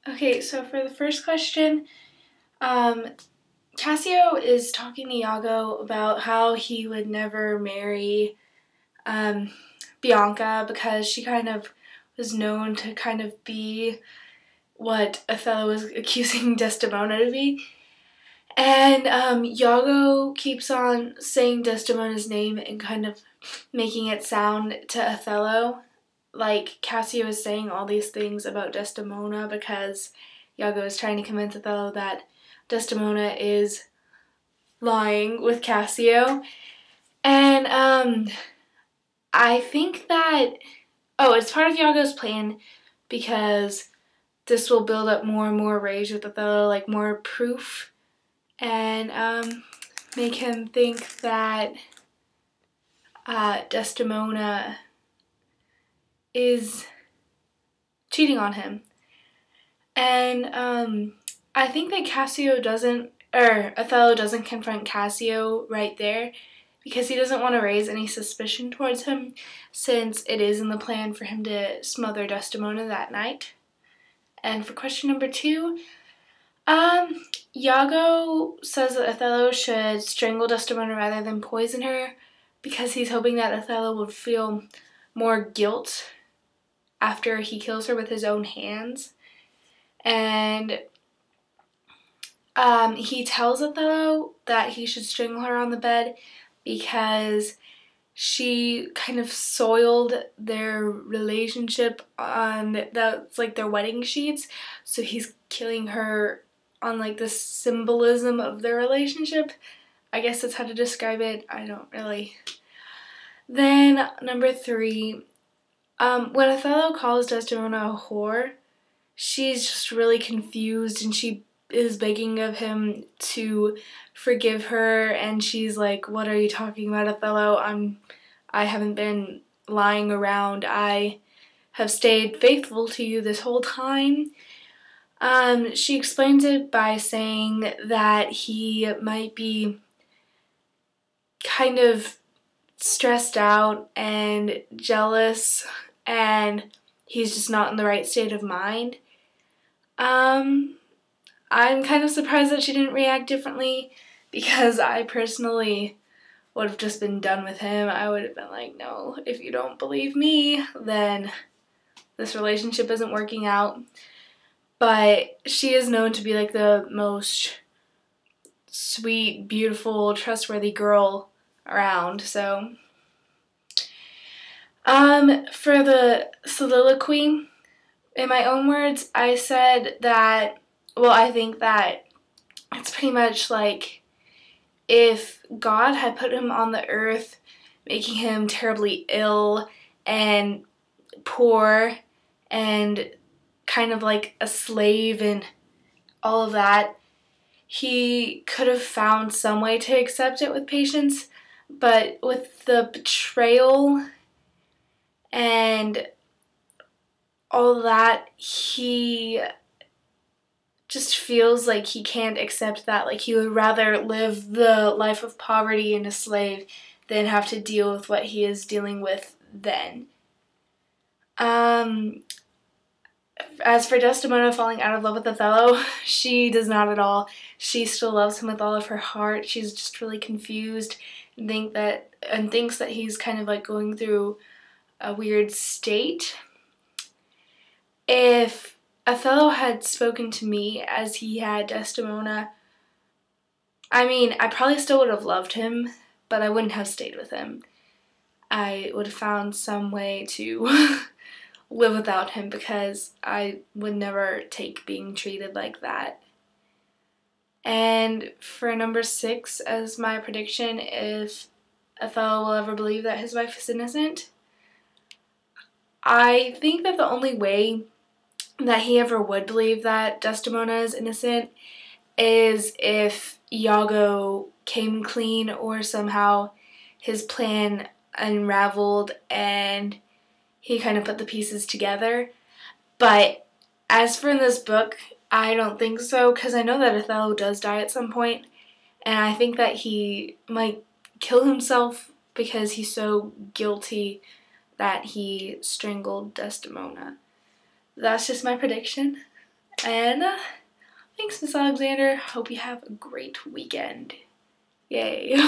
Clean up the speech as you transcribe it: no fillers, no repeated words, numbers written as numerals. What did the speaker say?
Okay, so for the first question, um, Cassio is talking to Iago about how he would never marry um, Bianca because she kind of was known to kind of be what Othello was accusing Desdemona to be. And Iago keeps on saying Desdemona's name and kind of making it sound to Othello like Cassio is saying all these things about Desdemona because Iago is trying to convince Othello that Desdemona is lying with Cassio. And I think that, it's part of Iago's plan because this will build up more and more rage with Othello, like more proof, and make him think that Desdemona is cheating on him. And I think that Othello doesn't confront Cassio right there because he doesn't want to raise any suspicion towards him since it is in the plan for him to smother Desdemona that night. And for question number 2, Iago says that Othello should strangle Desdemona rather than poison her because he's hoping that Othello would feel more guilt after he kills her with his own hands. And he tells Othello that he should strangle her on the bed because she kind of soiled their relationship on their wedding sheets. So he's killing her on like the symbolism of their relationship. I guess that's how to describe it. I don't really. Then number 3, when Othello calls Desdemona a whore, she's just really confused and she is begging of him to forgive her, and she's like, "What are you talking about, Othello? I haven't been lying around. I have stayed faithful to you this whole time." She explains it by saying that he might be kind of stressed out and jealous and he's just not in the right state of mind. I'm kind of surprised that she didn't react differently because I personally would have just been done with him. I would have been like, no, if you don't believe me, then this relationship isn't working out. But she is known to be like the most sweet, beautiful, trustworthy girl around, so. For the soliloquy, in my own words, I said that, I think that it's pretty much like if God had put him on the earth, making him terribly ill and poor and kind of like a slave and all of that, he could have found some way to accept it with patience, but with the betrayal and all that, he just feels like he can't accept that. Like he would rather live the life of poverty and a slave than have to deal with what he is dealing with then. As for Desdemona falling out of love with Othello, she does not at all. She still loves him with all of her heart. She's just really confused and thinks that he's kind of like going through a weird state. If Othello had spoken to me as he had Desdemona, I probably still would have loved him, but I wouldn't have stayed with him. I would have found some way to live without him because I would never take being treated like that. And for number 6 as my prediction, if Othello will ever believe that his wife is innocent, I think that the only way that he ever would believe that Desdemona is innocent is if Iago came clean or somehow his plan unraveled and he kind of put the pieces together. But as for in this book, I don't think so because I know that Othello does die at some point, and I think that he might kill himself because he's so guilty that he strangled Desdemona. That's just my prediction, And thanks, Miss Alexander. Hope you have a great weekend. Yay.